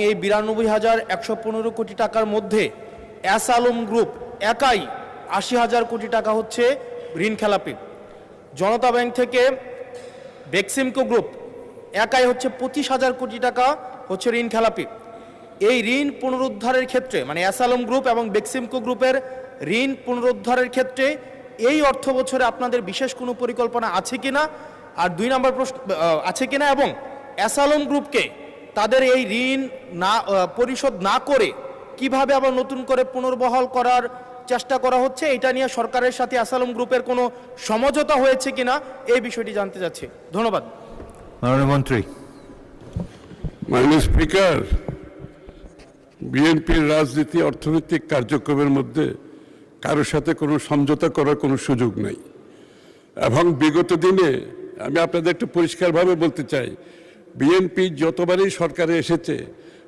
এই 92,115 কোটি টাকার মধ্যে এস আলম গ্রুপ একাই 80,000 কোটি টাকা হচ্ছে ঋণ খেলাপি। জনতা ব্যাংক থেকে বেক্সিমকো গ্রুপ একাই হচ্ছে 25,000 কোটি টাকা হচ্ছে ঋণ খেলাপি। এই ঋণ পুনরুদ্ধারের ক্ষেত্রে মানে এস আলম গ্রুপ এবং বেক্সিমকো গ্রুপের ঋণ পুনরুদ্ধারের ক্ষেত্রে এই অর্থ বছরে আপনাদের বিশেষ কোনো পরিকল্পনা আছে কিনা, আর 2 নম্বর প্রশ্ন আছে কিনা, এবং এস আলম গ্রুপকে তাদের এই ঋণ না পরিশোধ না করে কিভাবে আবার নতুন করে পুনর্বহাল করার চেষ্টা করা হচ্ছে, এটা নিয়ে সরকারের সাথে এস আলম গ্রুপের কোনো সমঝোতা হয়েছে কিনা এই বিষয়টি জানতে চাচ্ছি। ধন্যবাদ। মাননীয় মন্ত্রী। মাননীয় স্পিকার, বিএনপির রাজনীতি অর্থনৈতিক কার্যক্রমের মধ্যে কারোর সাথে কোনো সমঝোতা করার কোনো সুযোগ নাই, এবং বিগত দিনে আমি আপনাদের একটু পরিষ্কারভাবে বলতে চাই, বিএনপি যতবারই সরকারে এসেছে